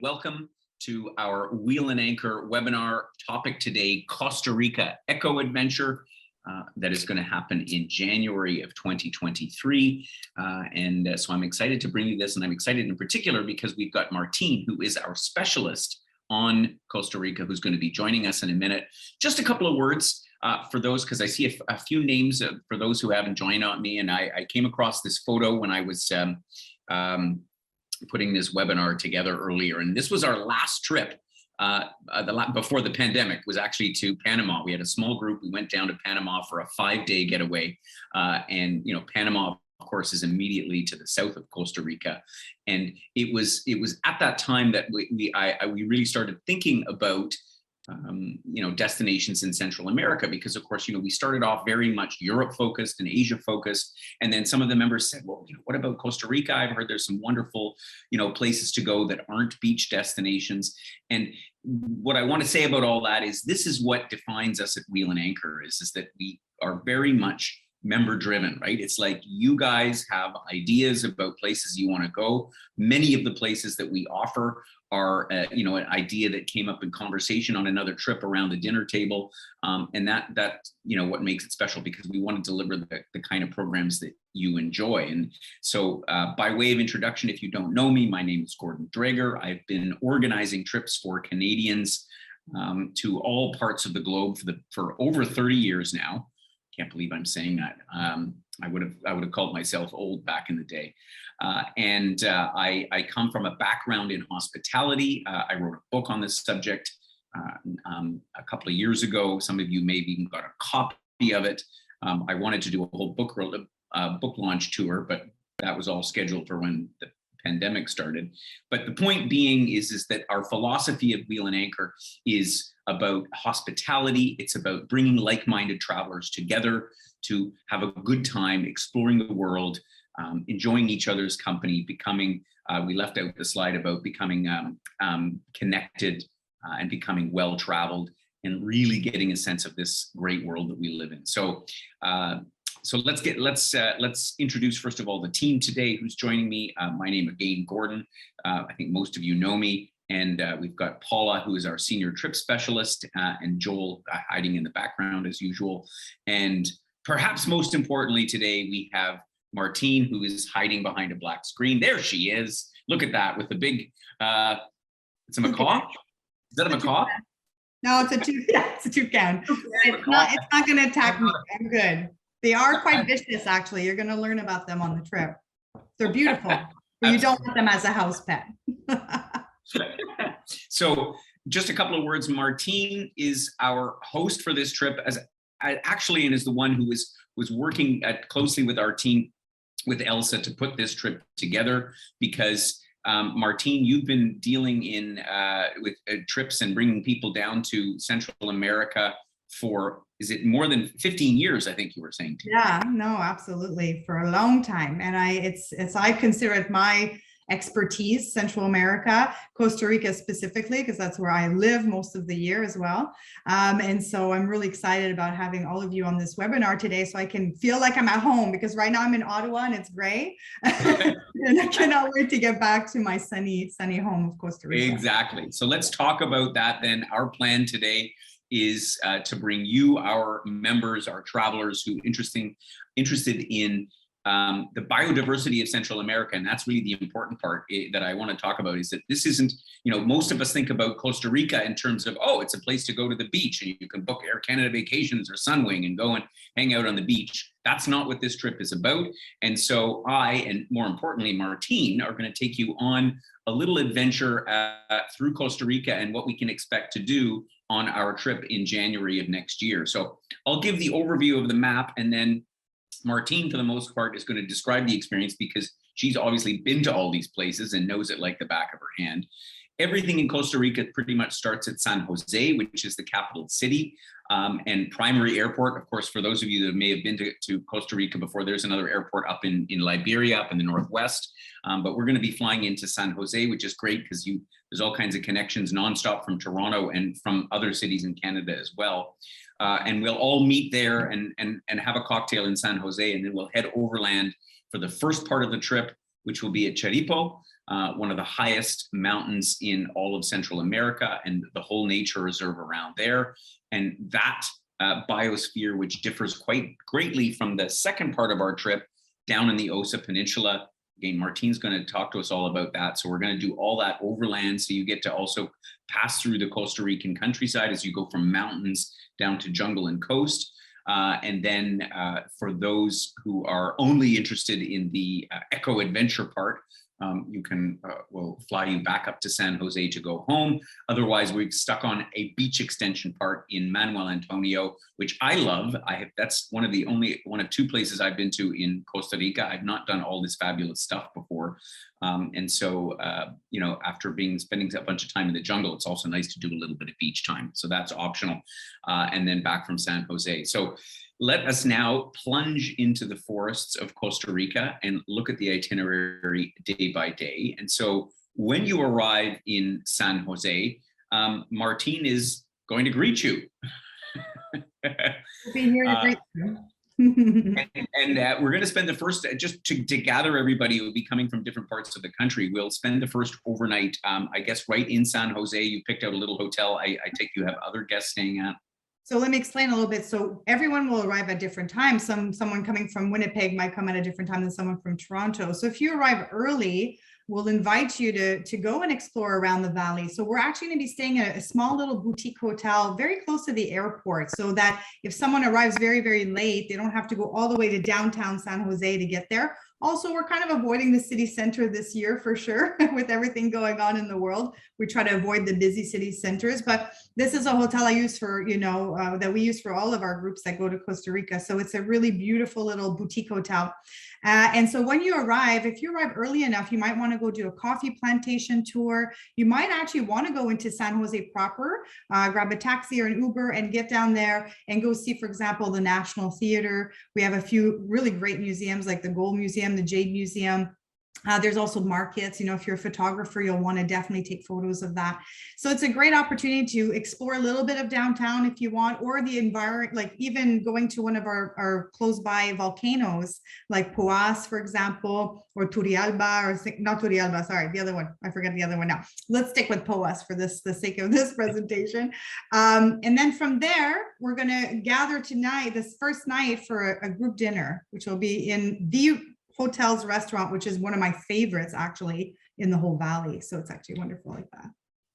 Welcome to our Wheel and Anchor webinar. Topic today, Costa Rica Eco Adventure. That is going to happen in January of 2023. So I'm excited to bring you this, and I'm excited in particular because we've got Martine, who is our specialist on Costa Rica, who's going to be joining us in a minute. Just a couple of words for those, because I see a few names for those who haven't joined on me, and I came across this photo when I was putting this webinar together earlier, and this was our last trip before the pandemic, was actually to Panama. We had a small group. We went down to Panama for a 5-day getaway, and Panama, of course, is immediately to the south of Costa Rica, and it was at that time that we really started thinking about destinations in Central America, because of course, we started off very much Europe focused and Asia focused. And then some of the members said, well, what about Costa Rica? I've heard there's some wonderful, places to go that aren't beach destinations. And what I want to say about all that is this is what defines us at Wheel and Anchor is that we are very much member driven, right? It's like you guys have ideas about places you want to go. Many of the places that we offer are, an idea that came up in conversation on another trip around the dinner table. And that what makes it special, because we want to deliver the kind of programs that you enjoy. And so by way of introduction, if you don't know me, my name is Gordon Drager. I've been organizing trips for Canadians to all parts of the globe for over 30 years now. Can't believe I'm saying that. I would have called myself old back in the day. I come from a background in hospitality. I wrote a book on this subject a couple of years ago. Some of you may have even got a copy of it. I wanted to do a whole book launch tour, but that was all scheduled for when the pandemic started. But the point being is that our philosophy of Wheel and Anchor is about hospitality. It's about bringing like-minded travelers together to have a good time exploring the world, enjoying each other's company, becoming, we left out the slide about becoming connected and becoming well-traveled, and really getting a sense of this great world that we live in. So let's introduce first of all the team today who's joining me. My name again, Gordon. I think most of you know me. And we've got Paula, who is our senior trip specialist, and Joel hiding in the background as usual. And perhaps most importantly today, we have Martine, who is hiding behind a black screen. There she is. Look at that with the big, it's a macaw? Is that a macaw? No, it's a toucan. It's not going to attack me. I'm good. They are quite vicious, actually. You're going to learn about them on the trip. They're beautiful, but you don't want them as a house pet. So just a couple of words. Martine is our host for this trip, and is the one who was working closely with our team, with Elsa, to put this trip together, because Martine, you've been dealing with trips and bringing people down to Central America for, is it more than 15 years, I think you were saying? Yeah, no, absolutely, for a long time. And I consider it my expertise, Central America, Costa Rica specifically, because that's where I live most of the year as well. And so I'm really excited about having all of you on this webinar today, so I can feel like I'm at home, because right now I'm in Ottawa and it's gray. And I cannot wait to get back to my sunny home of Costa Rica. Exactly. So let's talk about that then. Our plan today is to bring you, our members, our travelers who interested in the biodiversity of Central America. And that's really the important part that I want to talk about, is that this isn't, most of us think about Costa Rica in terms of, oh, it's a place to go to the beach and you can book Air Canada Vacations or Sunwing and go and hang out on the beach. That's not what this trip is about. And so I, and more importantly, Martine, are going to take you on a little adventure through Costa Rica and what we can expect to do on our trip in January of next year. So I'll give the overview of the map, and then Martine, for the most part, is going to describe the experience, because she's obviously been to all these places and knows it like the back of her hand. Everything in Costa Rica pretty much starts at San Jose, which is the capital city and primary airport. Of course, for those of you that may have been to Costa Rica before, there's another airport up in Liberia, up in the northwest. But we're going to be flying into San Jose, which is great because there's all kinds of connections nonstop from Toronto and from other cities in Canada as well. And we'll all meet there and have a cocktail in San Jose, and then we'll head overland for the first part of the trip, which will be at Cheripo, one of the highest mountains in all of Central America, and the whole nature reserve around there. And that biosphere, which differs quite greatly from the second part of our trip down in the Osa Peninsula. Again, Martine's going to talk to us all about that. So we're going to do all that overland. So you get to also pass through the Costa Rican countryside as you go from mountains down to jungle and coast. And then for those who are only interested in the eco adventure part, you can, we'll fly you back up to San Jose to go home. Otherwise, we've stuck on a beach extension part in Manuel Antonio, which I love. That's one of two places I've been to in Costa Rica. I've not done all this fabulous stuff before. And so, you know, after spending a bunch of time in the jungle, it's also nice to do a little bit of beach time. So that's optional. And then back from San Jose. So let us now plunge into the forests of Costa Rica and look at the itinerary day by day. And so when you arrive in San Jose, Martine is going to greet you. We'll be here to greet you. And we're going to spend the first, just to gather everybody who will be coming from different parts of the country, we'll spend the first overnight, I guess, right in San Jose. You picked out a little hotel. I take you have other guests staying at. So let me explain a little bit. So everyone will arrive at different times. Someone coming from Winnipeg might come at a different time than someone from Toronto. So if you arrive early, we'll invite you to go and explore around the valley. So we're actually going to be staying at a small little boutique hotel very close to the airport, so that if someone arrives very, very late, they don't have to go all the way to downtown San Jose to get there. Also, we're kind of avoiding the city center this year for sure. With everything going on in the world, we try to avoid the busy city centers, but this is a hotel I use for, that we use for all of our groups that go to Costa Rica. So it's a really beautiful little boutique hotel. And so when you arrive, if you arrive early enough, you might want to go do a coffee plantation tour. You might actually want to go into San Jose proper, grab a taxi or an Uber and get down there and go see, for example, the National Theater. We have a few really great museums like the Gold Museum, the Jade Museum. There's also markets. If you're a photographer, you'll want to definitely take photos of that. So it's a great opportunity to explore a little bit of downtown if you want, or the environment, like even going to one of our close by volcanoes, like Poas, for example, or Turrialba, or not Turrialba, sorry, the other one. I forget the other one now. Let's stick with Poas for the sake of this presentation. And then from there, we're going to gather tonight, this first night, for a group dinner, which will be in the hotel's restaurant, which is one of my favorites actually in the whole valley. So it's actually wonderful like that.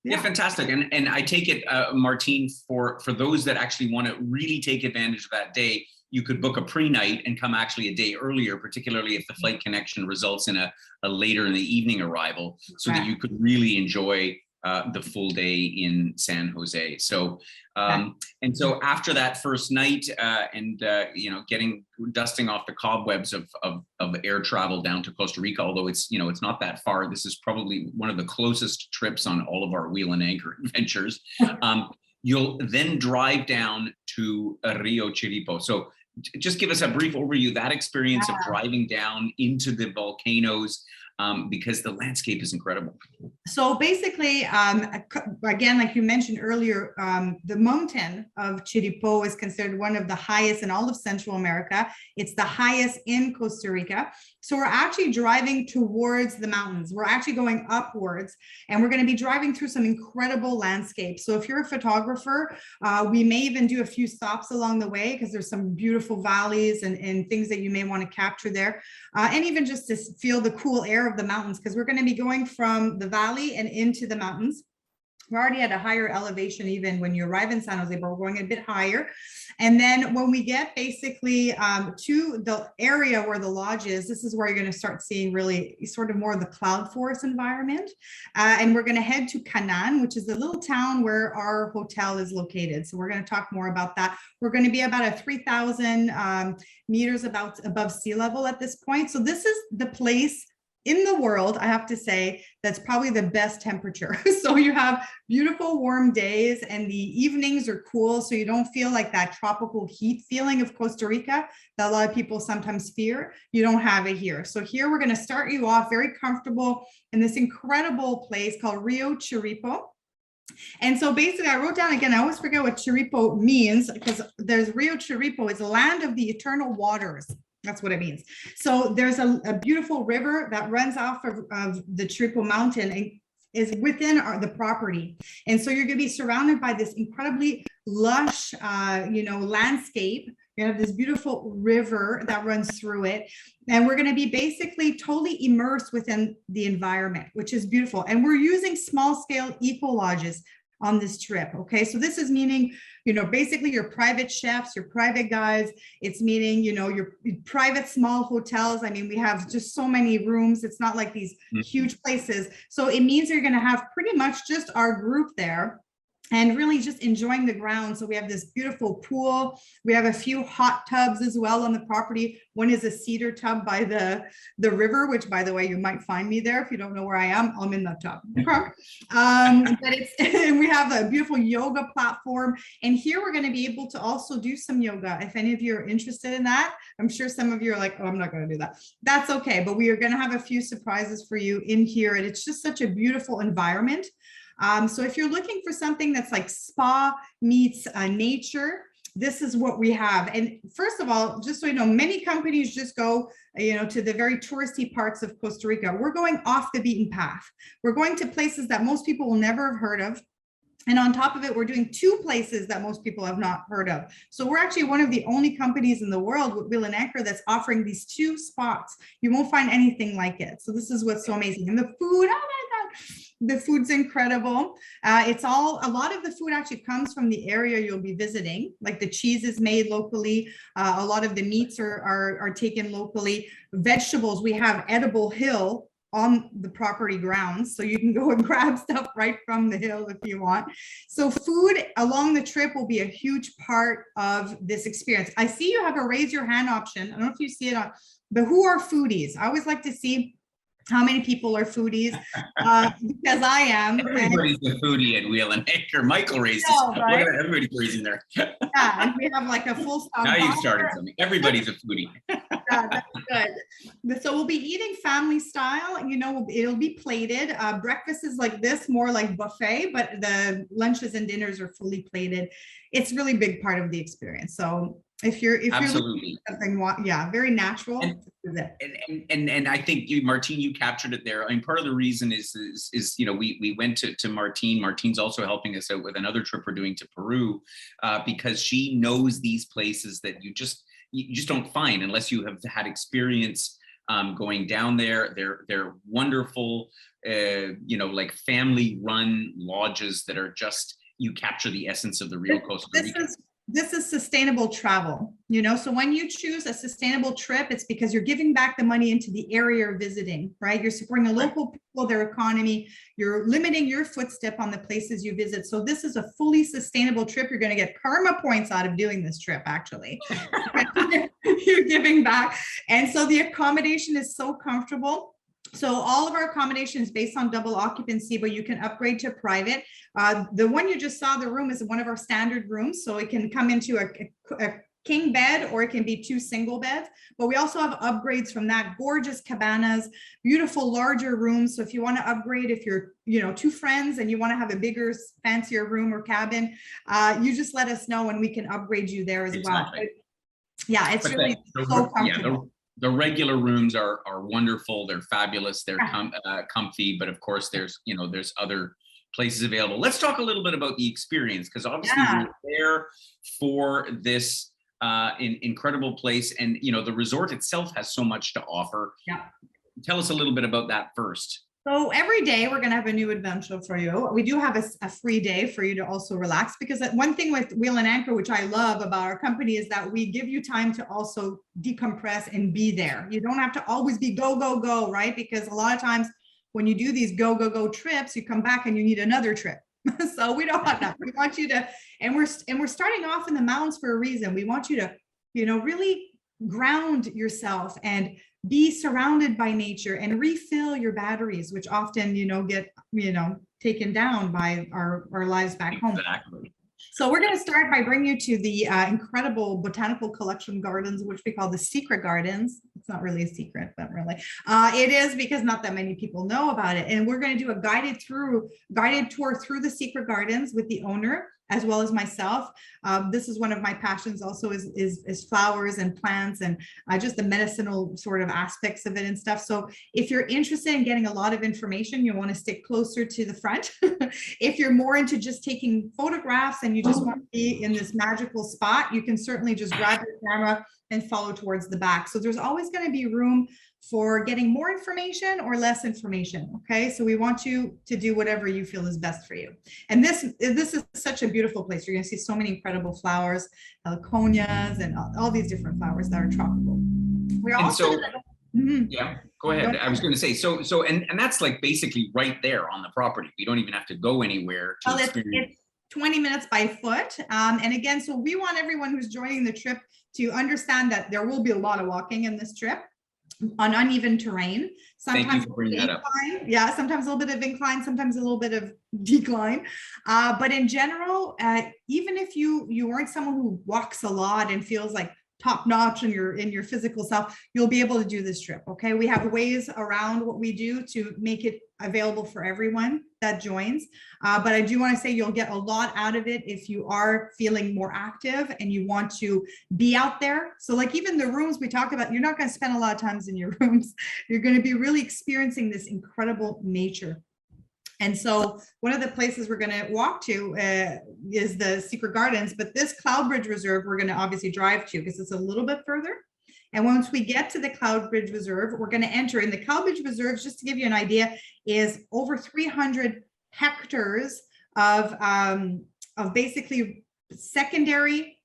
Yeah, fantastic. And I take it, Martine, for those that actually want to really take advantage of that day, you could book a pre-night and come actually a day earlier, particularly if the flight connection results in a later in the evening arrival, so that you could really enjoy the full day in San Jose. So, and so after that first night, dusting off the cobwebs of air travel down to Costa Rica, although it's not that far. This is probably one of the closest trips on all of our wheel and anchor adventures. You'll then drive down to Rio Cheripo. So just give us a brief overview, that experience of driving down into the volcanoes, because the landscape is incredible. So basically, again, like you mentioned earlier, the mountain of Cheripo is considered one of the highest in all of Central America. It's the highest in Costa Rica. So we're actually driving towards the mountains. We're actually going upwards, and we're going to be driving through some incredible landscapes. So if you're a photographer, we may even do a few stops along the way, because there's some beautiful valleys and things that you may want to capture there. And even just to feel the cool air of the mountains, because we're going to be going from the valley and into the mountains. We're already at a higher elevation even when you arrive in San Jose, but we're going a bit higher. And then when we get basically to the area where the lodge is, this is where you're going to start seeing really sort of more of the cloud forest environment. And we're going to head to Canan, which is the little town where our hotel is located. So we're going to talk more about that. We're going to be about a 3,000 meters above sea level at this point. So this is the place in the world, I have to say, that's probably the best temperature. So you have beautiful warm days and the evenings are cool. So you don't feel like that tropical heat feeling of Costa Rica that a lot of people sometimes fear. You don't have it here. So here we're going to start you off very comfortable in this incredible place called Rio Cheripo. And so basically I wrote down, again, I always forget what Cheripo means, because there's Rio Cheripo, it's the land of the eternal waters. That's what it means. So there's a beautiful river that runs off of the Triple Mountain and is within the property. And so you're going to be surrounded by this incredibly lush, landscape. You have this beautiful river that runs through it. And we're going to be basically totally immersed within the environment, which is beautiful. And we're using small scale eco lodges on this trip. Okay. So this is meaning, basically your private chefs, your private guides. It's meaning, your private small hotels. I mean, we have just so many rooms. It's not like these huge places. So it means you're going to have pretty much just our group there and really just enjoying the ground. So we have this beautiful pool. We have a few hot tubs as well on the property. One is a cedar tub by the river, which, by the way, you might find me there. If you don't know where I am, I'm in that tub. And we have a beautiful yoga platform. And here we're going to be able to also do some yoga. If any of you are interested in that, I'm sure some of you are like, oh, I'm not going to do that. That's okay. But we are going to have a few surprises for you in here. And it's just such a beautiful environment. So if you're looking for something that's like spa meets nature, this is what we have. And first of all, just so you know, many companies just go, to the very touristy parts of Costa Rica. We're going off the beaten path. We're going to places that most people will never have heard of. And on top of it, we're doing 2 places that most people have not heard of. So we're actually one of the only companies in the world with Wheel and Anchor that's offering these 2 spots. You won't find anything like it. So this is what's so amazing. And the food, oh my God, the food's incredible. A lot of the food actually comes from the area you'll be visiting. Like the cheese is made locally. A lot of the meats are taken locally. Vegetables, we have edible hill on the property grounds, so you can go and grab stuff right from the hill if you want. So food along the trip will be a huge part of this experience. I see you have a raise your hand option. I don't know if you see it but who are foodies? I always like to see how many people are foodies, because I am. Everybody's a foodie at Wheel and Anchor. Michael raised his hand. Right? Look at everybody's raising there. Yeah, and we have like a full stop. Now you've started something. Everybody's a foodie. Yeah, that's good. So we'll be eating family style. It'll be plated. Breakfast is like this, more like buffet, but the lunches and dinners are fully plated. It's really a big part of the experience. So if you're absolutely looking for something, very natural. And I think Martine, you captured it there. I mean, part of the reason is we went to Martine. Martine's also helping us out with another trip we're doing to Peru, because she knows these places that you just don't find unless you have had experience going down there. They're wonderful, like family-run lodges that are just, you capture the essence of the real Costa Rica. This is sustainable travel, so when you choose a sustainable trip, it's because you're giving back the money into the area you're visiting, right? You're supporting the local people, their economy, you're limiting your footstep on the places you visit. So this is a fully sustainable trip. You're going to get karma points out of doing this trip, actually. You're giving back. And so the accommodation is so comfortable. So all of our accommodation is based on double occupancy, but you can upgrade to private. The one you just saw, the room, is one of our standard rooms. So it can come into a king bed, or it can be 2 single beds. But we also have upgrades from that. Gorgeous cabanas, beautiful larger rooms. So if you want to upgrade, if you're 2 friends and you want to have a bigger, fancier room or cabin, you just let us know and we can upgrade you there as well. Yeah, it's really so comfortable. The regular rooms are wonderful. They're fabulous. They're comfy, but of course there's other places available. Let's talk a little bit about the experience, because obviously we're there for this incredible place, and the resort itself has so much to offer. Yeah. Tell us a little bit about that first. So every day we're going to have a new adventure for you. We do have a free day for you to also relax, because one thing with Wheel and Anchor, which I love about our company, is that we give you time to also decompress and be there. You don't have to always be go, go, go, right? Because a lot of times when you do these go, go, go trips, you come back and you need another trip. So we don't want that. We want you to, and we're starting off in the mountains for a reason. We want you to, really ground yourself and be surrounded by nature and refill your batteries, which often, get, taken down by our lives back home. Exactly. So we're going to start by bringing you to the incredible botanical collection gardens, which we call the secret gardens. It's not really a secret, but really it is, because not that many people know about it. And we're going to do a guided tour through the secret gardens with the owner. as well as myself. This is one of my passions also is flowers and plants and just the medicinal sort of aspects of it and stuff. So if you're interested in getting a lot of information, you want to stick closer to the front. If you're more into just taking photographs and you just want to be in this magical spot, you can certainly just grab your camera and follow towards the back. So there's always going to be room for getting more information or less information. Okay, so we want you to do whatever you feel is best for you. And this is such a beautiful place. You're going to see so many incredible flowers, heliconias, and all these different flowers that are tropical. We're also yeah, go ahead. I was going to say, and that's like basically right there on the property. We don't even have to go anywhere to experience. It's 20 minutes by foot. And again, so we want everyone who's joining the trip to understand that there will be a lot of walking in this trip on uneven terrain. Sometimes Thank you for bringing that up. Yeah, sometimes a little bit of incline, sometimes a little bit of decline. But in general, even if you aren't someone who walks a lot and feels like top notch in your physical self, you'll be able to do this trip. Okay, we have ways around what we do to make it available for everyone that joins. But I do want to say you'll get a lot out of it if you are feeling more active and you want to be out there. So like even the rooms we talked about, you're not going to spend a lot of times in your rooms. You're going to be really experiencing this incredible nature. And so one of the places we're going to walk to is the Secret Gardens, but this Cloud Bridge Reserve, we're going to obviously drive to because it's a little bit further. And once we get to the Cloud Bridge Reserve, we're going to enter in the Cloud Bridge Reserve, just to give you an idea, is over 300 hectares of basically secondary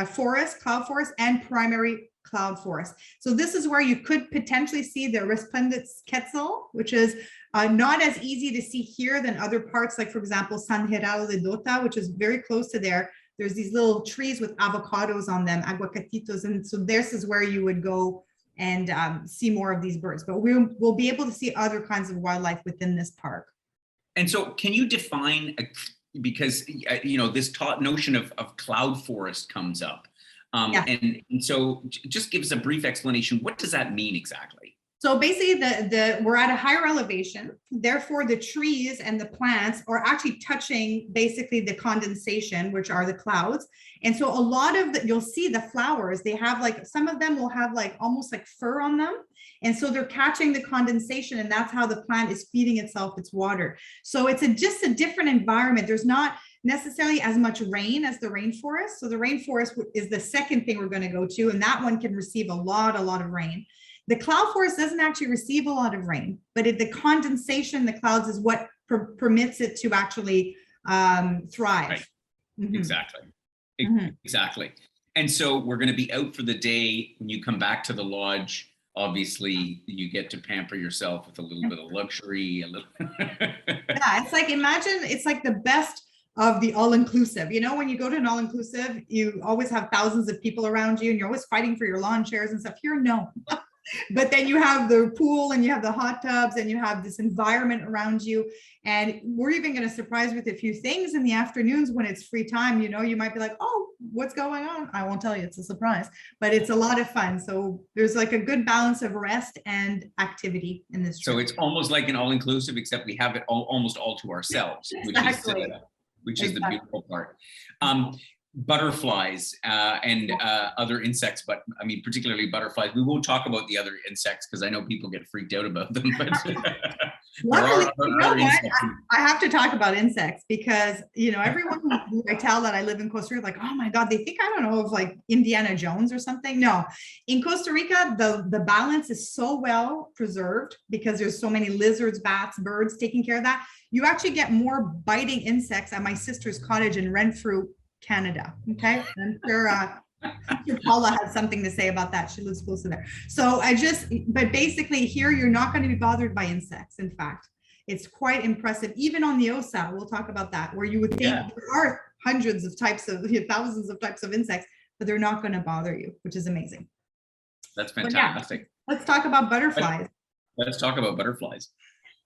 forest, cloud forest, and primary cloud forest. So this is where you could potentially see the resplendent quetzal, which is not as easy to see here than other parts, like for example, San Gerardo de Dota, which is very close to there. There's these little trees with avocados on them, aguacatitos, and so this is where you would go and see more of these birds. But we'll be able to see other kinds of wildlife within this park. And so can you define, because this notion of cloud forest comes up. Yeah. And so just give us a brief explanation. What does that mean exactly? So basically we're at a higher elevation, therefore the trees and the plants are actually touching basically the condensation, which are the clouds. And so a lot of you'll see the flowers, they have like, some of them will have like almost like fur on them. And so they're catching the condensation, and that's how the plant is feeding itself its water. So it's just a different environment. There's not necessarily as much rain as the rainforest. So the rainforest is the second thing we're going to go to, and that one can receive a lot of rain. The cloud forest doesn't actually receive a lot of rain, but the condensation in the clouds is what permits it to actually thrive. Right. Mm-hmm. Exactly. Mm-hmm. Exactly. And so we're going to be out for the day. When you come back to the lodge, obviously you get to pamper yourself with a little bit of luxury, a little. Yeah, it's like, imagine it's like the best of the all-inclusive. You know, when you go to an all-inclusive, you always have thousands of people around you and you're always fighting for your lawn chairs and stuff. Here, no. But then you have the pool and you have the hot tubs and you have this environment around you. And we're even going to surprise with a few things in the afternoons when it's free time. You know, you might be like, oh, what's going on? I won't tell you, it's a surprise, but it's a lot of fun. So there's like a good balance of rest and activity in this trip. So it's almost like an all-inclusive, except we have it almost all to ourselves, Exactly. which is the beautiful part. Butterflies and other insects, but I mean, particularly butterflies. We won't talk about the other insects because I know people get freaked out about them, but Luckily, I have to talk about insects because, you know, everyone who I tell that I live in Costa Rica, like, oh my God, they think, I don't know, of like Indiana Jones or something. No, in Costa Rica, the balance is so well preserved because there's so many lizards, bats, birds taking care of that. You actually get more biting insects at my sister's cottage in Renfrew, Canada. Okay. I'm sure Paula has something to say about that. She lives close to there. So but basically here, you're not going to be bothered by insects. In fact, it's quite impressive. Even on the Osa, we'll talk about that, where you would think there are hundreds of types of, thousands of types of insects, but they're not going to bother you, which is amazing. That's fantastic. Yeah, let's talk about butterflies. Let's talk about butterflies.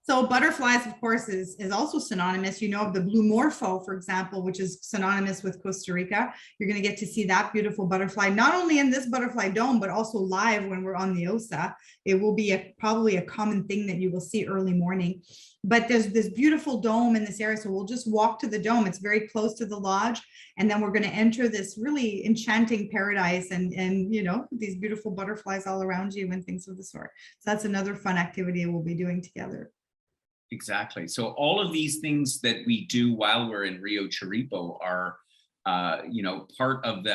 So butterflies, of course, is also synonymous. You know, of the blue morpho, for example, which is synonymous with Costa Rica. You're going to get to see that beautiful butterfly, not only in this butterfly dome, but also live when we're on the Osa. It will be probably a common thing that you will see early morning. But there's this beautiful dome in this area. So we'll just walk to the dome. It's very close to the lodge. And then we're going to enter this really enchanting paradise and you know, these beautiful butterflies all around you and things of the sort. So that's another fun activity we'll be doing together. Exactly. So all of these things that we do while we're in Rio Chiripo are, you know, part of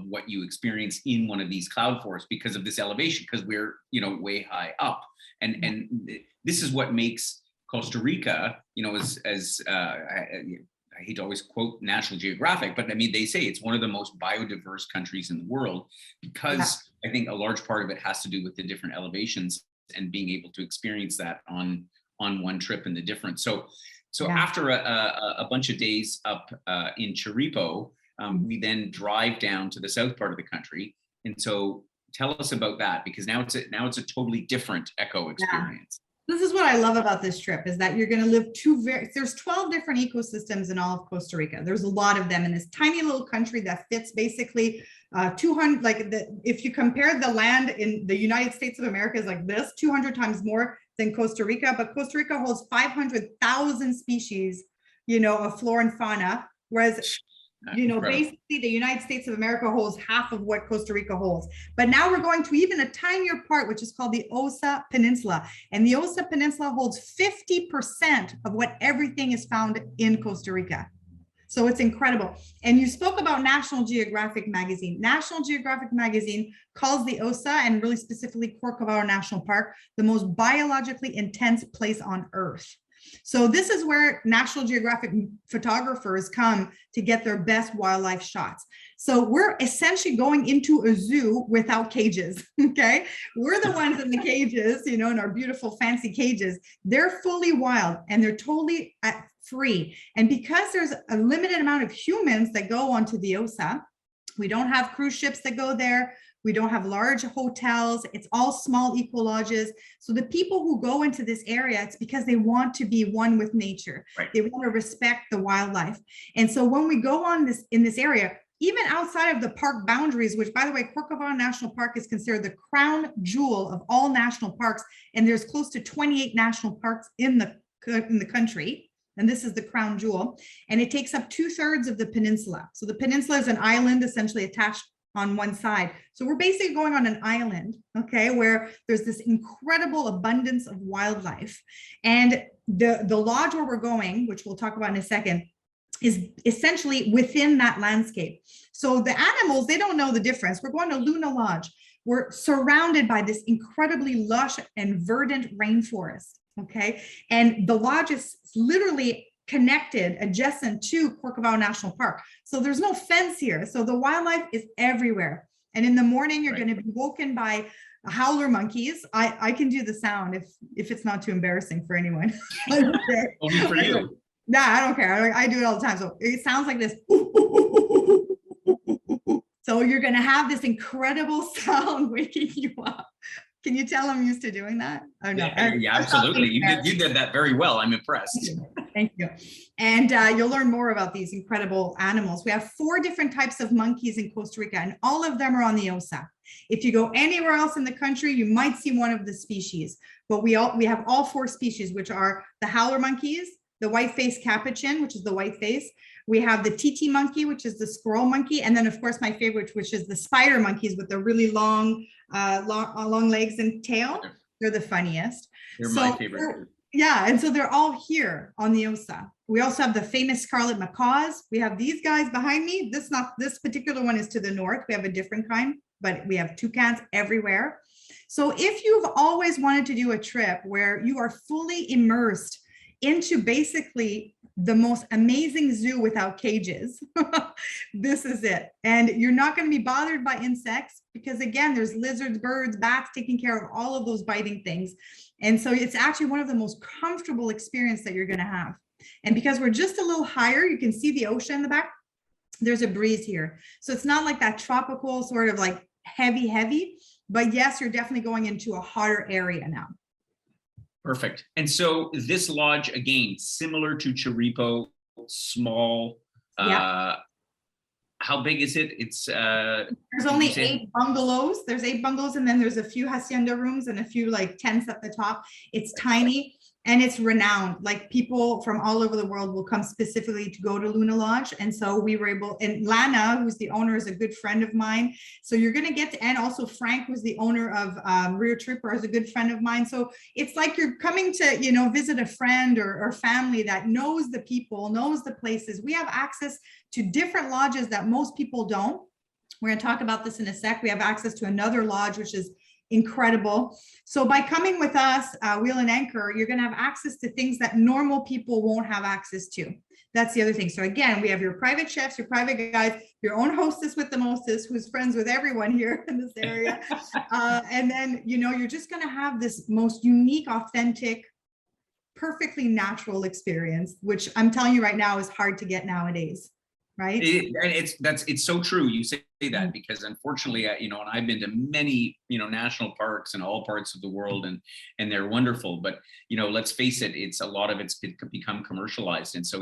what you experience in one of these cloud forests because of this elevation, because we're, you know, way high up, and this is what makes Costa Rica, you know, I hate to always quote National Geographic, but I mean, they say it's one of the most biodiverse countries in the world because I think a large part of it has to do with the different elevations and being able to experience that on one trip and the difference. So after a bunch of days up in Chiripo, we then drive down to the south part of the country. And so tell us about that, because now it's a totally different eco experience. This is what I love about this trip, is that you're going to live there's 12 different ecosystems in all of Costa Rica. There's a lot of them in this tiny little country that fits basically 200, if you compare the land in the United States of America is like this, 200 times more than Costa Rica, but Costa Rica holds 500,000 species, you know, of flora and fauna, whereas you know, basically the United States of America holds half of what Costa Rica holds. But now we're going to even a tinier part, which is called the Osa Peninsula. And the Osa Peninsula holds 50% of what everything is found in Costa Rica. So it's incredible. And you spoke about National Geographic magazine. National Geographic magazine calls the Osa, and really specifically Corcovado National Park, the most biologically intense place on Earth. So this is where National Geographic photographers come to get their best wildlife shots. So we're essentially going into a zoo without cages, okay? We're the ones in the cages, you know, in our beautiful fancy cages. They're fully wild and they're totally free. And because there's a limited amount of humans that go onto the Osa, we don't have cruise ships that go there. We don't have large hotels. It's all small eco lodges. So the people who go into this area, it's because they want to be one with nature. Right. They want to respect the wildlife. And so when we go on in this area, even outside of the park boundaries, which by the way, Corcovado National Park is considered the crown jewel of all national parks. And there's close to 28 national parks in the country. And this is the crown jewel. And it takes up 2/3 of the peninsula. So the peninsula is an island essentially attached on one side. So we're basically going on an island, okay, where there's this incredible abundance of wildlife. And the lodge where we're going, which we'll talk about in a second, is essentially within that landscape. So the animals, they don't know the difference. We're going to Luna Lodge. We're surrounded by this incredibly lush and verdant rainforest, okay? And the lodge is literally connected adjacent to Corcovado National Park. So there's no fence here. So the wildlife is everywhere. And in the morning, you're going to be woken by howler monkeys. I can do the sound if it's not too embarrassing for anyone. Only for you. Nah, I don't care. I do it all the time. So it sounds like this. So you're going to have this incredible sound waking you up. Can you tell I'm used to doing that? Oh, no. Yeah, absolutely. You did that very well. I'm impressed. Thank you. And you'll learn more about these incredible animals. We have 4 different types of monkeys in Costa Rica, and all of them are on the Osa. If you go anywhere else in the country, you might see one of the species, but we have all 4 species, which are the howler monkeys, the white-faced capuchin, which is the white face. We have the titi monkey, which is the squirrel monkey. And then of course, my favorite, which is the spider monkeys with the really long legs and tail. They're the funniest. They're my favorite. Yeah, and so they're all here on the Osa. We also have the famous scarlet macaws. We have these guys behind me. This particular one is to the north. We have a different kind, but we have toucans everywhere. So if you've always wanted to do a trip where you are fully immersed into basically the most amazing zoo without cages, this is it. And you're not going to be bothered by insects because again, there's lizards, birds, bats taking care of all of those biting things. And so it's actually one of the most comfortable experience that you're going to have. And because we're just a little higher, you can see the ocean in the back. There's a breeze here. So it's not like that tropical sort of like heavy, but yes, you're definitely going into a hotter area now. Perfect. And so this lodge, again, similar to Chiripo, small. Yeah. How big is it? It's there's only 8 bungalows. There's 8 bungalows, and then there's a few hacienda rooms and a few like tents at the top. It's tiny and it's renowned. Like people from all over the world will come specifically to go to Luna Lodge. And so we were able, and Lana, who's the owner, is a good friend of mine. So you're going to get to, and also Frank, who's the owner of Rio Tripper, is a good friend of mine. So it's like you're coming to, you know, visit a friend or family that knows the people, knows the places. We have access to different lodges that most people don't. We're going to talk about this in a sec. We have access to another lodge, which is incredible. So by coming with us, Wheel and Anchor, you're going to have access to things that normal people won't have access to. That's the other thing. So again, we have your private chefs, your private guides, your own hostess with the mostest, who's friends with everyone here in this area. And then, you know, you're just going to have this most unique, authentic, perfectly natural experience, which I'm telling you right now is hard to get nowadays. Right. It's so true. You say that because unfortunately, you know, and I've been to many, you know, national parks in all parts of the world, and they're wonderful. But, you know, let's face it, it's a lot of it's become commercialized. And so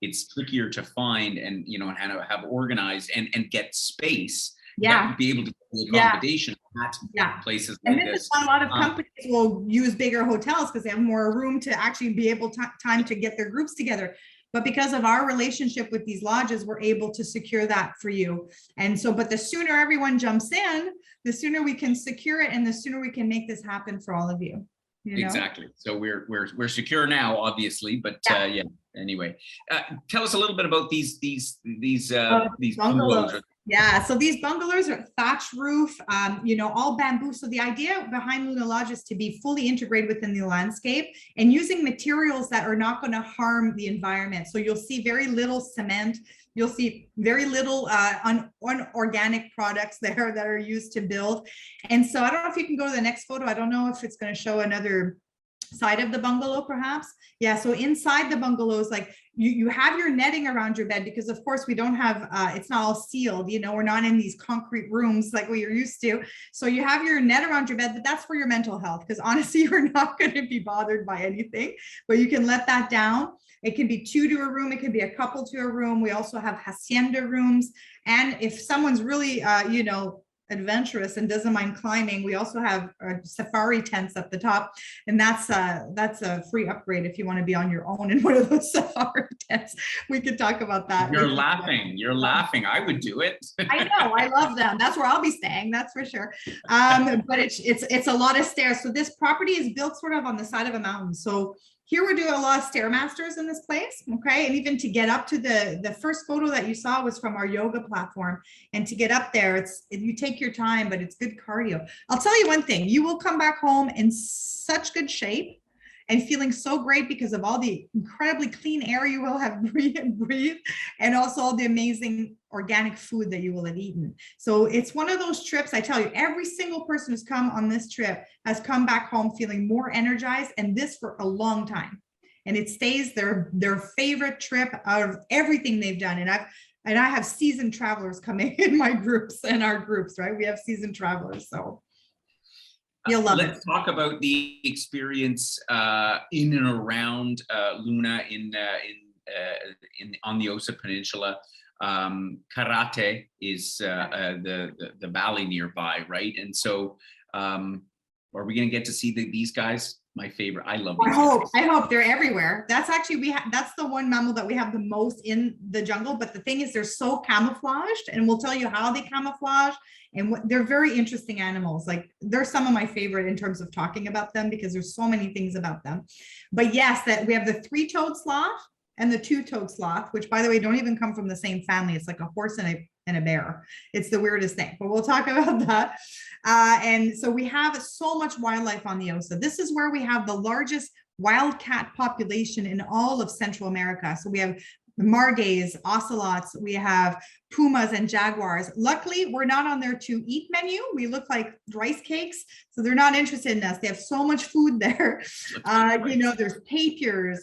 it's trickier to find and, you know, and have organized and get space. Yeah. Be able to do accommodation at places like and this. A lot of companies will use bigger hotels because they have more room to actually be able time to get their groups together. But because of our relationship with these lodges, we're able to secure that for you. And so, but the sooner everyone jumps in, the sooner we can secure it and the sooner we can make this happen for all of you. You know? Exactly. So we're secure now, obviously, but yeah. Anyway, tell us a little bit about these bungalows. Yeah, so these bungalows are thatch roof, you know, all bamboo. So the idea behind Luna Lodge is to be fully integrated within the landscape and using materials that are not going to harm the environment. So you'll see very little cement. You'll see very little unorganic products there that are used to build. And so I don't know if you can go to the next photo. I don't know if it's going to show another side of the bungalow perhaps. Yeah, so inside the bungalows, like you have your netting around your bed because of course we don't have it's not all sealed, you know, we're not in these concrete rooms like we are used to. So you have your net around your bed, but that's for your mental health because honestly you're not going to be bothered by anything, but you can let that down. It can be 2 to a room, it can be a couple to a room. We also have hacienda rooms, and if someone's really you know, adventurous and doesn't mind climbing, we also have safari tents at the top, and that's a free upgrade if you want to be on your own in one of those safari tents. We could talk about that. You're laughing. I would do it. I know, I love them. That's where I'll be staying, that's for sure. But it's a lot of stairs. So this property is built sort of on the side of a mountain. So here we're doing a lot of stairmasters in this place, okay? And even to get up to the first photo that you saw was from our yoga platform. And to get up there, you take your time, but it's good cardio. I'll tell you one thing, you will come back home in such good shape and feeling so great because of all the incredibly clean air you will have breathed, and also all the amazing organic food that you will have eaten. So it's one of those trips, I tell you, every single person who's come on this trip has come back home feeling more energized, and this for a long time. And it stays their favorite trip out of everything they've done. And I have seasoned travelers coming in my groups and our groups, right? We have seasoned travelers, so. You'll love it. Let's talk about the experience in and around Luna on the Osa Peninsula. Karate is the valley nearby, right? And so, are we going to get to see these guys? My favorite. I love these guys. I hope they're everywhere. That's actually that's the one mammal that we have the most in the jungle. But the thing is, they're so camouflaged, and we'll tell you how they camouflage. And they're very interesting animals. Like they're some of my favorite in terms of talking about them because there's so many things about them. But yes, that we have the 3-toed sloth and the 2-toed sloth, which by the way, don't even come from the same family. It's like a horse and a bear. It's the weirdest thing, but we'll talk about that. And so we have so much wildlife on the Osa. This is where we have the largest wildcat population in all of Central America. So we have margays, ocelots, we have pumas and jaguars. Luckily, we're not on their to eat menu. We look like rice cakes, so they're not interested in us. They have so much food there. You know, there's tapirs.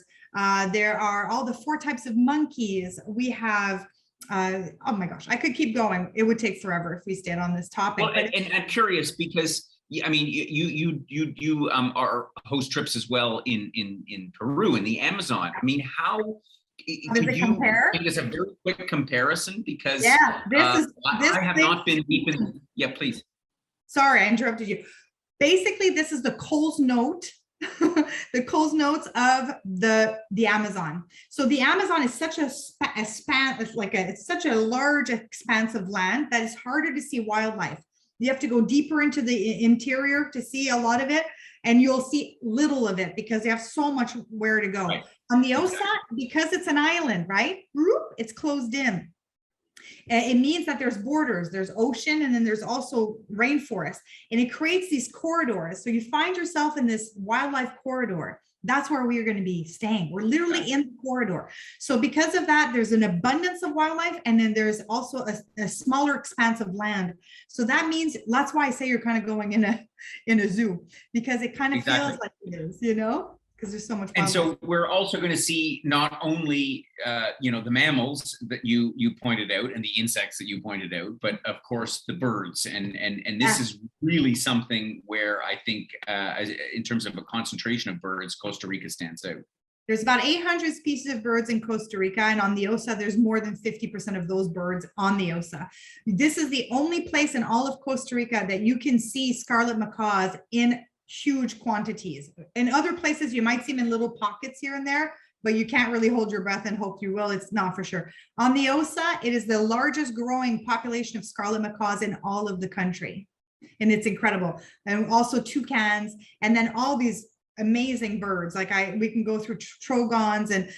There are all the 4 types of monkeys. We have, oh my gosh, I could keep going. It would take forever if we stayed on this topic. Well, and I'm curious because Yeah, I mean, you are host trips as well in Peru, in the Amazon. I mean, how does could it you compare? give us a very quick comparison? Because Yeah, this I have thing. not been deep in. Yeah, please. Sorry, I interrupted you. Basically, this is the Coles Note, the Coles Notes of the Amazon. So the Amazon is such a span, it's such a large expanse of land that it's harder to see wildlife. You have to go deeper into the interior to see a lot of it, and you'll see little of it because you have so much where to go. Right. On the OSA, Exactly. because it's an island, right? It's closed in. It means that there's borders, there's ocean, and then there's also rainforest, and it creates these corridors. So you find yourself in this wildlife corridor. That's where we are going to be staying. We're literally in the corridor. So because of that, there's an abundance of wildlife, and then there's also a smaller expanse of land. So that means, that's why I say you're kind of going in a zoo, because it kind of feels like it is, because there's so much wildlife. And so we're also going to see not only the mammals that you pointed out and the insects that you pointed out, but of course the birds. And this is really something where I think in terms of a concentration of birds, Costa Rica stands out. There's about 800 species of birds in Costa Rica, and on the OSA, there's more than 50% of those birds on the OSA. This is the only place in all of Costa Rica that you can see scarlet macaws in huge quantities. In other places, you might see them in little pockets here and there, but you can't really hold your breath and hope you will. It's not for sure. On the OSA, it is the largest growing population of scarlet macaws in all of the country. And it's incredible. And also toucans, and then all these amazing birds. We can go through trogons and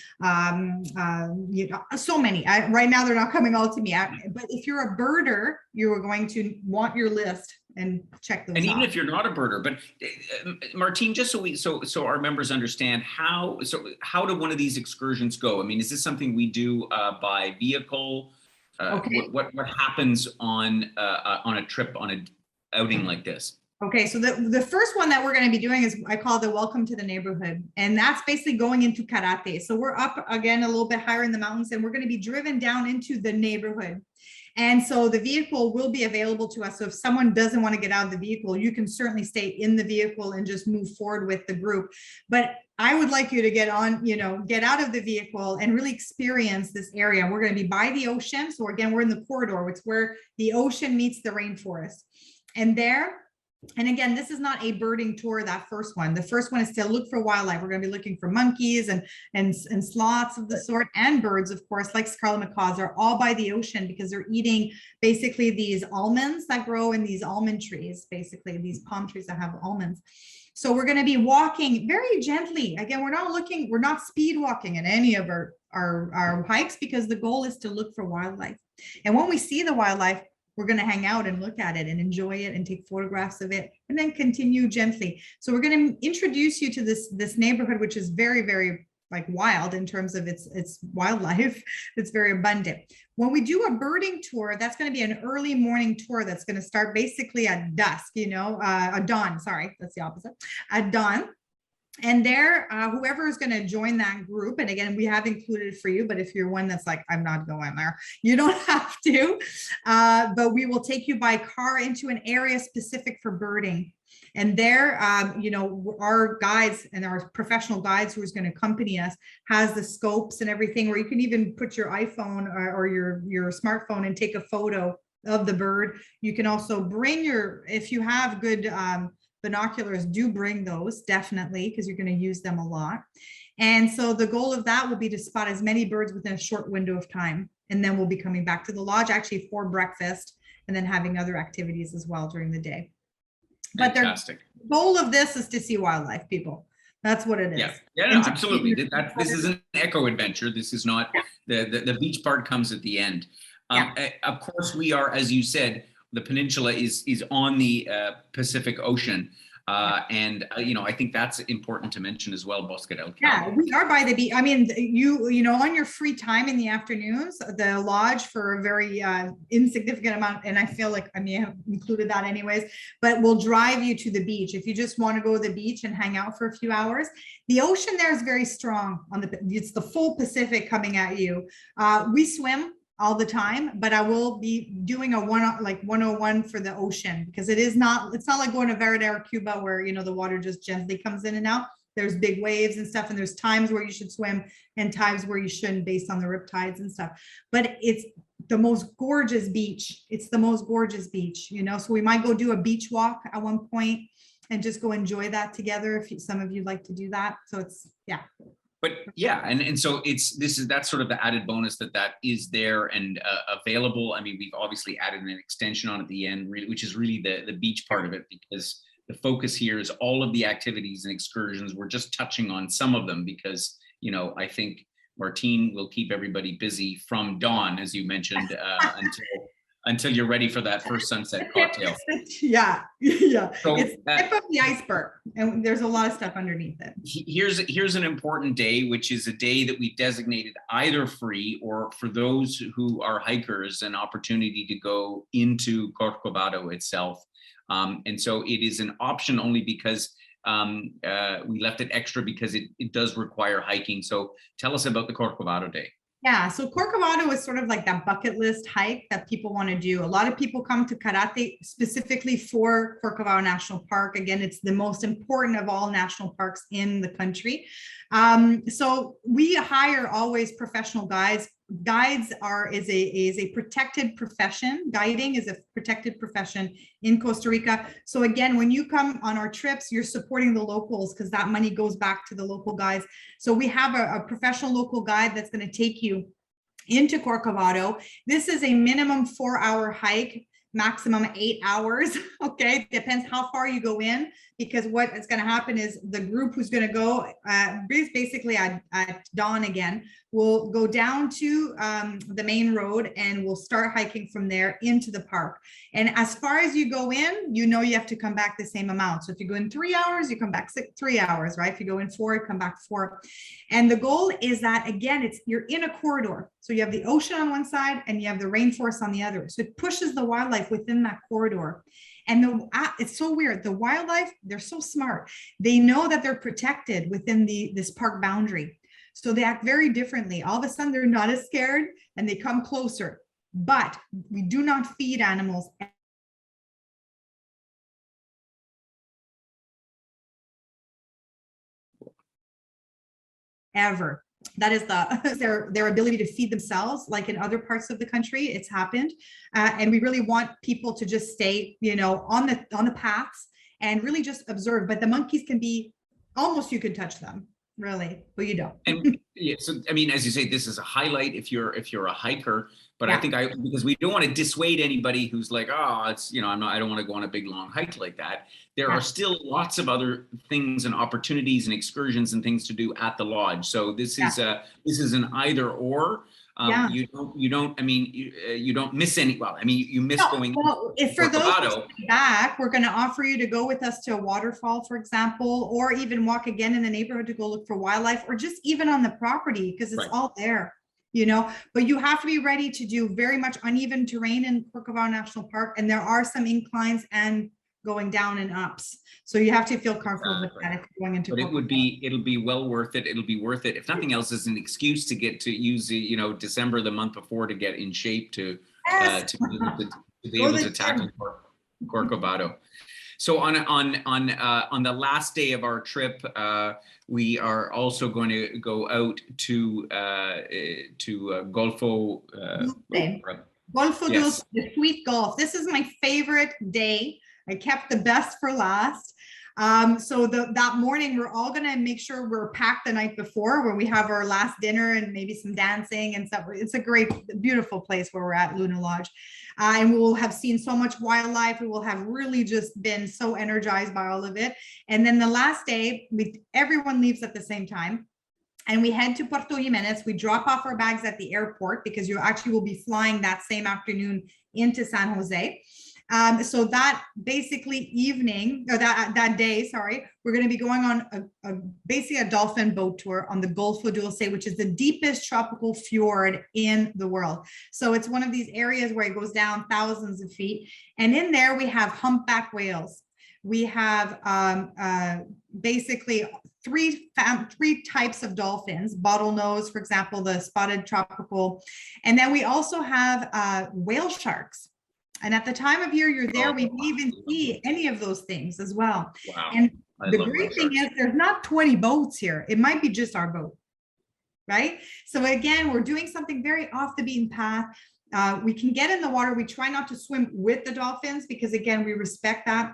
so many. Right now they're not coming all to me. But if you're a birder, you are going to want your list and check those. And even if you're not a birder, but Martine, just so our members understand how do one of these excursions go? I mean, is this something we do by vehicle? Okay. What happens on a trip, on an outing like this? Okay, so the first one that we're going to be doing is, I call the Welcome to the Neighborhood. And that's basically going into Karate. So we're up again a little bit higher in the mountains, and we're going to be driven down into the neighborhood. And so the vehicle will be available to us. So if someone doesn't want to get out of the vehicle, you can certainly stay in the vehicle and just move forward with the group. But I would like you to get out of the vehicle and really experience this area. We're going to be by the ocean. So again, we're in the corridor. It's where the ocean meets the rainforest. And again, this is not a birding tour, that first one. The first one is to look for wildlife. We're going to be looking for monkeys and sloths of the sort, and birds, of course, like scarlet macaws, are all by the ocean because they're eating basically these almonds that grow in these almond trees, basically these palm trees that have almonds. So we're going to be walking very gently. Again, we're not speed walking in any of our hikes, because the goal is to look for wildlife. And when we see the wildlife, we're going to hang out and look at it and enjoy it and take photographs of it, and then continue gently. So we're going to introduce you to this neighborhood, which is very, very wild in terms of its wildlife. It's very abundant. When we do a birding tour, that's going to be an early morning tour that's going to start basically at dusk, at dawn. Sorry, that's the opposite. At dawn. And there, whoever is going to join that group, and again, we have included for you, but if you're one that's like, I'm not going there, you don't have to, but we will take you by car into an area specific for birding. And there, our guides and our professional guides who is going to accompany us has the scopes and everything, where you can even put your iPhone or your smartphone and take a photo of the bird. You can also bring if you have good binoculars, do bring those, definitely, because you're going to use them a lot. And so the goal of that will be to spot as many birds within a short window of time. And then we'll be coming back to the lodge actually for breakfast, and then having other activities as well during the day. But the goal of this is to see wildlife, people. That's what it is. Yeah, no, absolutely. This is an eco adventure. This is not the beach part comes at the end. Of course, we are, as you said, the peninsula is on the Pacific Ocean. And I think that's important to mention as well, Bosque del Cabo. Yeah, we are by the beach. I mean, on your free time in the afternoons, the lodge for a very insignificant amount, and I feel like I may have included that anyways, but we'll drive you to the beach. If you just want to go to the beach and hang out for a few hours, the ocean there is very strong. It's the full Pacific coming at you. We swim. all the time, but I will be doing a 101 for the ocean, because it's not like going to Veradero, Cuba, where, you know, the water just gently comes in and out. There's big waves and stuff, and there's times where you should swim and times where you shouldn't based on the rip tides and stuff. But it's the most gorgeous beach. It's the most gorgeous beach, you know, so we might go do a beach walk at one point and just go enjoy that together if some of you like to do that. So it's, yeah. But yeah, and so that's sort of the added bonus that is there and available. I mean, we've obviously added an extension on at the end, really, which is really the beach part of it, because the focus here is all of the activities and excursions. We're just touching on some of them because, you know, I think Martine will keep everybody busy from dawn, as you mentioned, until you're ready for that first sunset cocktail. Yeah. So, it's the tip of the iceberg, and there's a lot of stuff underneath it. Here's an important day, which is a day that we've designated either free or, for those who are hikers, an opportunity to go into Corcovado itself. And so it is an option only because we left it extra because it does require hiking. So tell us about the Corcovado Day. Yeah, so Corcovado is sort of like that bucket list hike that people want to do. A lot of people come to Karate specifically for Corcovado National Park. Again, it's the most important of all national parks in the country. So we hire always professional guides. Guides is a protected profession. Guiding is a protected profession in Costa Rica. So again, when you come on our trips, you're supporting the locals because that money goes back to the local guides. So we have a professional local guide that's going to take you into Corcovado. This is a minimum 4-hour hike, maximum 8 hours. Okay, depends how far you go in, because what is going to happen is the group who's going to go basically at dawn again will go down to the main road, and we'll start hiking from there into the park. And as far as you go in, you know, you have to come back the same amount. So if you go in 3 hours, you come back 3 hours, right? If you go in 4, you come back 4. And the goal is that, again, you're in a corridor. So you have the ocean on one side and you have the rainforest on the other. So it pushes the wildlife within that corridor. And it's so weird. The wildlife, they're so smart. They know that they're protected within this park boundary. So they act very differently. All of a sudden, they're not as scared and they come closer. But we do not feed animals ever. That is their ability to feed themselves, like in other parts of the country. It's happened, and we really want people to just stay, you know, on the paths and really just observe. But the monkeys can be almost, you can touch them, really, but you don't. And yeah, so I mean, as you say, this is a highlight if you're a hiker. But yeah. I think because we don't want to dissuade anybody who's like, oh, it's, you know, I don't want to go on a big long hike like that. There are still lots of other things and opportunities and excursions and things to do at the lodge. So this is an either or. You don't. I mean, you don't miss any. Well, I mean, you miss going. Well, if for those back, we're going to offer you to go with us to a waterfall, for example, or even walk again in the neighborhood to go look for wildlife, or just even on the property, because it's all there. You know, but you have to be ready to do very much uneven terrain in Corcovado National Park, and there are some inclines and going down and ups. So you have to feel comfortable with that if you're going into. But it'll be well worth it. It'll be worth it, if nothing else, as an excuse to get to use December, the month before, to get in shape to be able to tackle Corcovado. So on the last day of our trip, we are also going to go out to Golfo. Golfo Dulce, the sweet Gulf. This is my favorite day. I kept the best for last. So that morning, we're all going to make sure we're packed the night before, where we have our last dinner and maybe some dancing and stuff. It's a great, beautiful place where we're at, Luna Lodge. And we will have seen so much wildlife. We will have really just been so energized by all of it. And then the last day, everyone leaves at the same time. And we head to Puerto Jimenez. We drop off our bags at the airport, because you actually will be flying that same afternoon into San Jose. So that basically evening, or that day, sorry, we're going to be going on basically a dolphin boat tour on the Golfo Dulce, which is the deepest tropical fjord in the world. So it's one of these areas where it goes down thousands of feet. And in there, we have humpback whales. We have basically three types of dolphins, bottlenose, for example, the spotted tropical. And then we also have whale sharks. And at the time of year you're there, we may even see any of those things as well. Wow. And the great thing is there's not 20 boats here. It might be just our boat, right? So again, we're doing something very off the beaten path. We can get in the water. We try not to swim with the dolphins because again, we respect that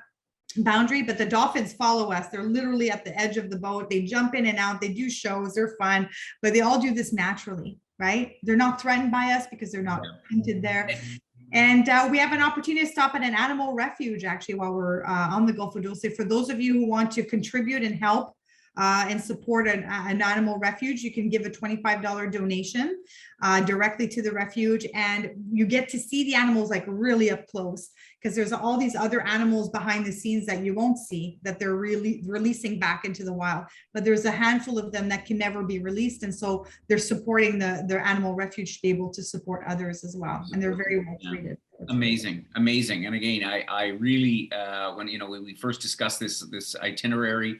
boundary, but the dolphins follow us. They're literally at the edge of the boat. They jump in and out. They do shows. They're fun, but they all do this naturally, right? They're not threatened by us because they're not painted there. And we have an opportunity to stop at an animal refuge actually while we're on the Gulf of Dulce. For those of you who want to contribute and help and support an animal refuge, you can give a $25 donation directly to the refuge, and you get to see the animals like really up close, because there's all these other animals behind the scenes that you won't see that they're really releasing back into the wild, but there's a handful of them that can never be released, and so they're supporting their animal refuge to be able to support others as well, and they're very well treated. Amazing. And again, I really when we first discussed this itinerary,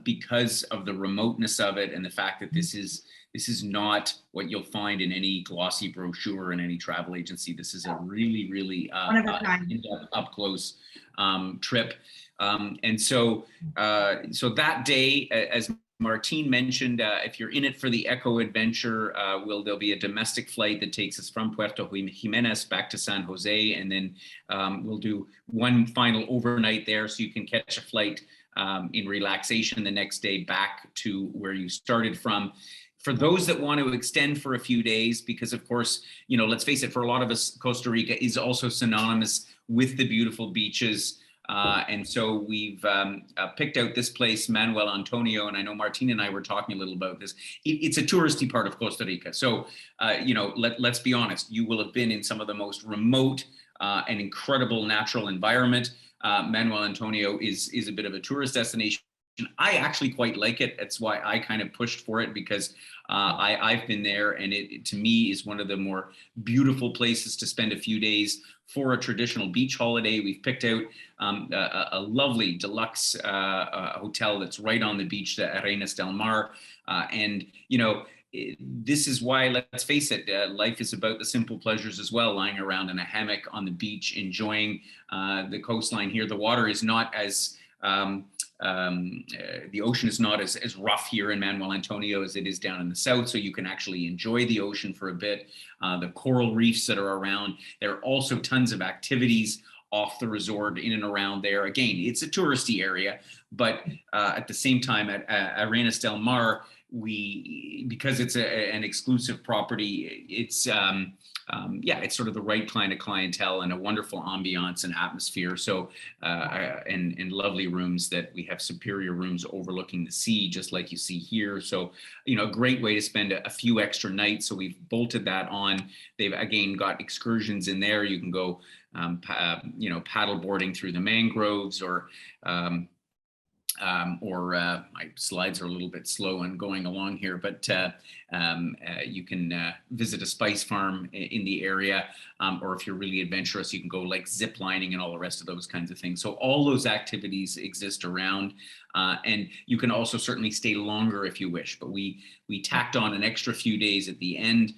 because of the remoteness of it and the fact that this is not what you'll find in any glossy brochure in any travel agency. This is a really up close trip. And so that day, as Martine mentioned, if you're in it for the eco adventure, there'll be a domestic flight that takes us from Puerto Jimenez back to San Jose, and then we'll do one final overnight there, so you can catch a flight in relaxation the next day back to where you started from. For those that want to extend for a few days, because of course, let's face it, for a lot of us, Costa Rica is also synonymous with the beautiful beaches. And so we've picked out this place, Manuel Antonio, and I know Martine and I were talking a little about this. It's a touristy part of Costa Rica. So, let's be honest, you will have been in some of the most remote and incredible natural environment. Manuel Antonio is a bit of a tourist destination. I actually quite like it. That's why I kind of pushed for it, because I've been there, and it to me is one of the more beautiful places to spend a few days for a traditional beach holiday. We've picked out a lovely deluxe hotel that's right on the beach, the Arenas del Mar, and this is why, let's face it, life is about the simple pleasures as well. Lying around in a hammock on the beach, enjoying the coastline here. The water is not as the ocean is not as rough here in Manuel Antonio as it is down in the south, so you can actually enjoy the ocean for a bit. The coral reefs that are around. There are also tons of activities off the resort in and around there. Again, it's a touristy area, but at the same time at Arenas del Mar, because it's an exclusive property, it's it's sort of the right kind of clientele and a wonderful ambiance and atmosphere. So and lovely rooms that we have superior rooms overlooking the sea, just like you see here. So a great way to spend a few extra nights. So we've bolted that on. They've again got excursions in there. You can go paddle boarding through the mangroves, or my slides are a little bit slow on going along here, but you can visit a spice farm in the area, or if you're really adventurous, you can go like zip lining and all the rest of those kinds of things. So all those activities exist around, and you can also certainly stay longer if you wish, but we tacked on an extra few days at the end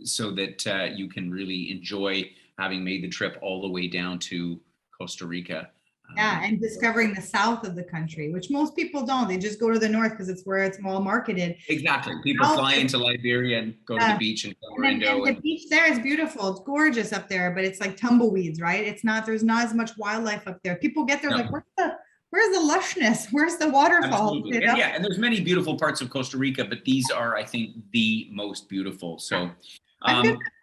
so that you can really enjoy having made the trip all the way down to Costa Rica. Yeah, and discovering the south of the country, which most people don't. They just go to the north because it's where it's well marketed. Exactly. People fly into Liberia and go to the beach and and the beach there is beautiful. It's gorgeous up there, but it's like tumbleweeds, right? There's not as much wildlife up there. People get there like, where's the lushness? Where's the waterfalls? Yeah, and there's many beautiful parts of Costa Rica, but these are, I think, the most beautiful. So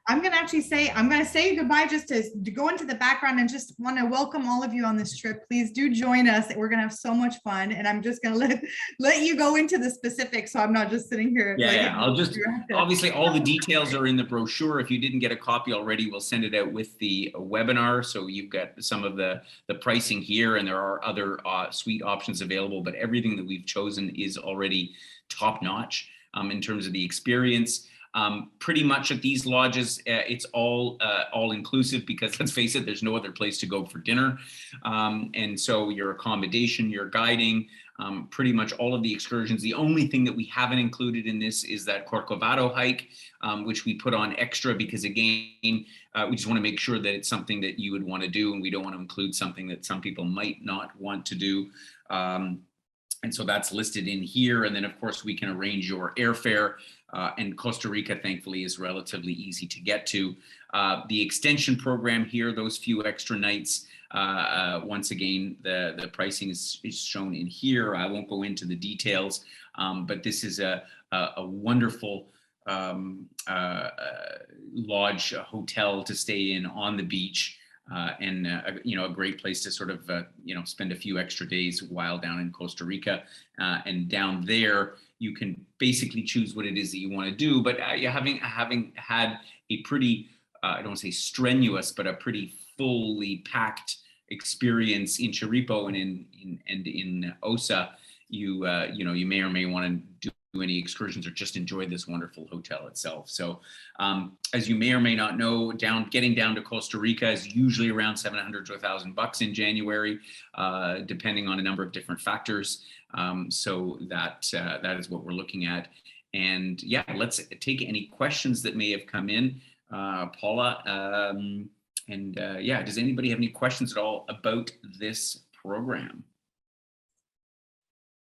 I'm going to say goodbye just to go into the background, and just want to welcome all of you on this trip. Please do join us. We're going to have so much fun, and I'm just going to let you go into the specifics, so I'm not just sitting here. I'll just, obviously all the details are in the brochure. If you didn't get a copy already, we'll send it out with the webinar. So you've got some of the pricing here, and there are other suite options available, but everything that we've chosen is already top notch in terms of the experience. Pretty much at these lodges, it's all inclusive, because let's face it, there's no other place to go for dinner. And so your accommodation, your guiding, pretty much all of the excursions. The only thing that we haven't included in this is that Corcovado hike, which we put on extra because, again, we just want to make sure that it's something that you would want to do, and we don't want to include something that some people might not want to do. And so that's listed in here. And then, of course, we can arrange your airfare. And Costa Rica, thankfully, is relatively easy to get to. The extension program here, those few extra nights, once again, the pricing is shown in here. I won't go into the details, but this is a wonderful lodge, hotel to stay in on the beach. And a great place to sort of spend a few extra days while down in Costa Rica. And down there, you can basically choose what it is that you want to do. But having had a pretty, I don't want to say strenuous, but a pretty fully packed experience in Chiripo and in Osa, you may or may want to do any excursions or just enjoy this wonderful hotel itself. So as you may or may not know, getting down to Costa Rica is usually around $700 to $1,000 in January, depending on a number of different factors. So that is what we're looking at. And yeah, let's take any questions that may have come in, Paula. Does anybody have any questions at all about this program?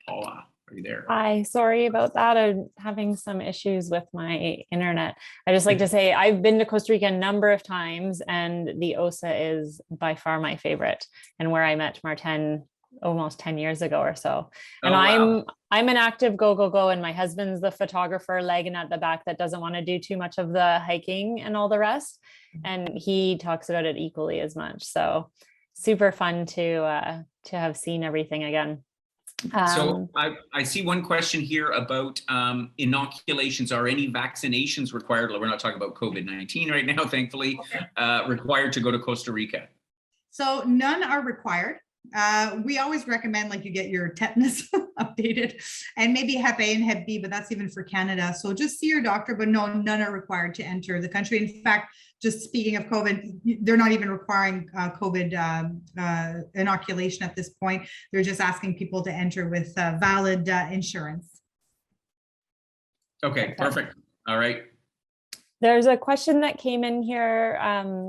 Paula, are you there? Hi, sorry about that. I'm having some issues with my internet. I just like to say I've been to Costa Rica a number of times, and the Osa is by far my favorite, and where I met Martin almost 10 years ago or so. And wow. I'm an active go, and my husband's the photographer lagging at the back that doesn't want to do too much of the hiking and all the rest. And he talks about it equally as much. So super fun to have seen everything again. So I see one question here about inoculations. Are any vaccinations required? We're not talking about COVID-19 right now, thankfully, required to go to Costa Rica? So none are required. We always recommend you get your tetanus updated, and maybe Hep A and Hep B, but that's even for Canada. So just see your doctor, but no, none are required to enter the country. In fact, just speaking of COVID, they're not even requiring COVID inoculation at this point. They're just asking people to enter with valid insurance. Okay, perfect. All right. There's a question that came in here,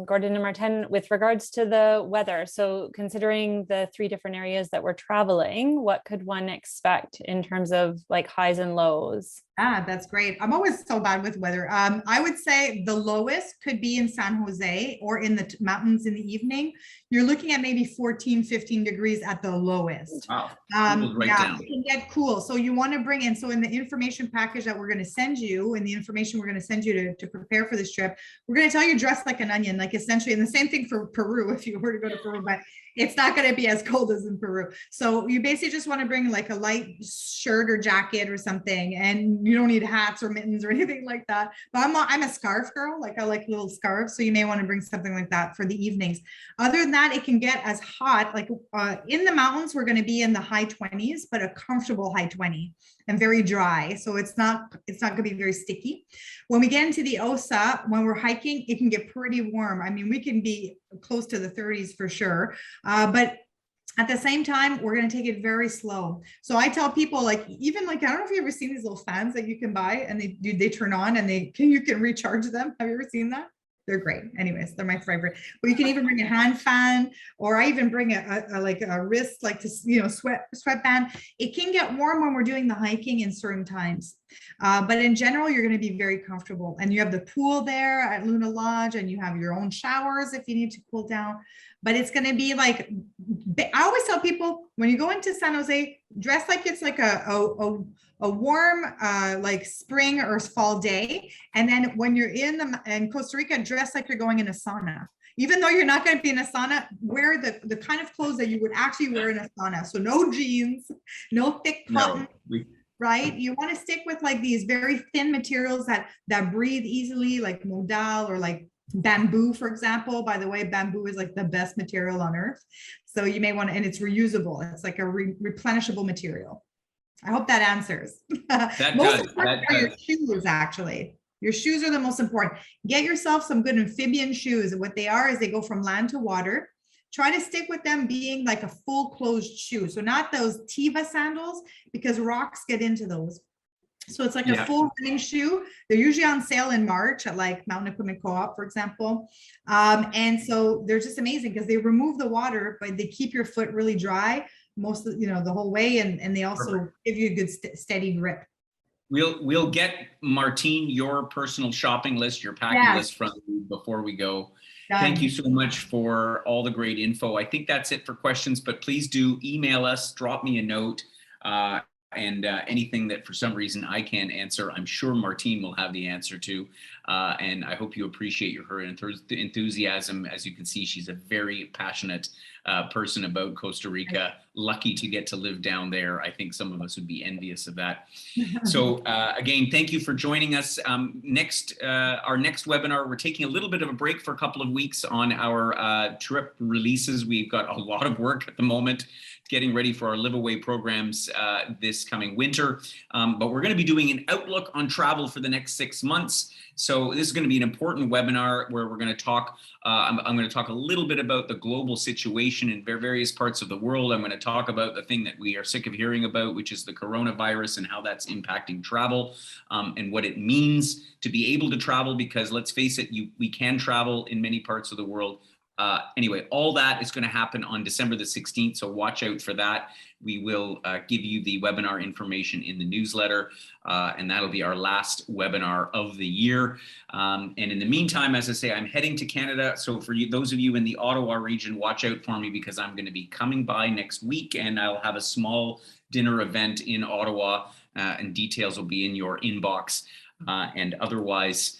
Gordon and Martin, with regards to the weather. So considering the 3 different areas that we're traveling, what could one expect in terms of highs and lows? That's great. I'm always so bad with weather. I would say the lowest could be in San Jose or in the mountains in the evening. You're looking at maybe 14, 15 degrees at the lowest. Wow. It can get cool. So you want to bring in, so in the information package that we're going to send you, and the information we're going to send you to prepare for this trip, we're going to tell you dress like an onion, essentially, and the same thing for Peru if you were to go to Peru, but it's not going to be as cold as in Peru. So you basically just want to bring a light shirt or jacket or something, and you don't need hats or mittens or anything like that. But I'm a scarf girl. I like little scarves. So you may want to bring something like that for the evenings. Other than that, it can get as hot, in the mountains, we're going to be in the high 20s, but a comfortable high 20 and very dry. So it's not going to be very sticky. When we get into the Osa, when we're hiking, it can get pretty warm. I mean, we can be close to the 30s for sure. But at the same time, we're going to take it very slow. So I tell people, I don't know if you've ever seen these little fans that you can buy, and they turn on and you can recharge them. Have you ever seen that? They're great. Anyways, they're my favorite. But you can even bring a hand fan, or I even bring a wrist, sweatband. It can get warm when we're doing the hiking in certain times. But in general, you're going to be very comfortable. And you have the pool there at Luna Lodge, and you have your own showers if you need to cool down. But it's going to be I always tell people, when you go into San Jose, dress like it's a warm spring or fall day. And then when you're in Costa Rica, dress like you're going in a sauna. Even though you're not going to be in a sauna, wear the kind of clothes that you would actually wear in a sauna. So no jeans, no thick cotton. No. Right? You want to stick with these very thin materials that breathe easily, like modal or bamboo, for example. By the way, bamboo is the best material on earth. So you may want to, and it's reusable. It's a replenishable material. I hope that answers. That Most does. important are your shoes, actually. Your shoes are the most important. Get yourself some good amphibian shoes. And what they are is they go from land to water. Try to stick with them being like a full closed shoe. So not those Tiva sandals, because rocks get into those. So it's like a full running shoe. They're usually on sale in March at like Mountain Equipment Co-op, for example. And so they're just amazing because they remove the water, but they keep your foot really dry most of, the whole way. And they also give you a good steady grip. We'll get Martine your personal shopping list, your packing list from you before we go. Done. Thank you so much for all the great info. I think that's it for questions, but please do email us, drop me a note. And anything that for some reason I can't answer, I'm sure Martine will have the answer to. And I hope you appreciate her enthusiasm. As you can see, she's a very passionate person about Costa Rica. Lucky to get to live down there. I think some of us would be envious of that. So again, thank you for joining us. Our next webinar, we're taking a little bit of a break for a couple of weeks on our trip releases. We've got a lot of work at the moment getting ready for our Live Away programs this coming winter. But we're going to be doing an outlook on travel for the next 6 months. So this is going to be an important webinar where we're going to talk, I'm going to talk a little bit about the global situation in various parts of the world. I'm going to talk about the thing that we are sick of hearing about, which is the coronavirus and how that's impacting travel and what it means to be able to travel, because let's face it, we can travel in many parts of the world. Anyway, all that is going to happen on December the 16th, so watch out for that. We will give you the webinar information in the newsletter, and that'll be our last webinar of the year. And in the meantime, as I say, I'm heading to Canada. So for you, those of you in the Ottawa region, watch out for me because I'm going to be coming by next week, and I'll have a small dinner event in Ottawa, and details will be in your inbox. And otherwise,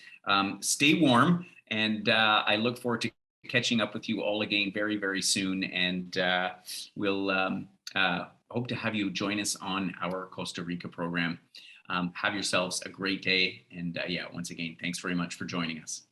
stay warm, and I look forward to catching up with you all again very, very soon. And we'll hope to have you join us on our Costa Rica program. Have yourselves a great day. And once again, thanks very much for joining us.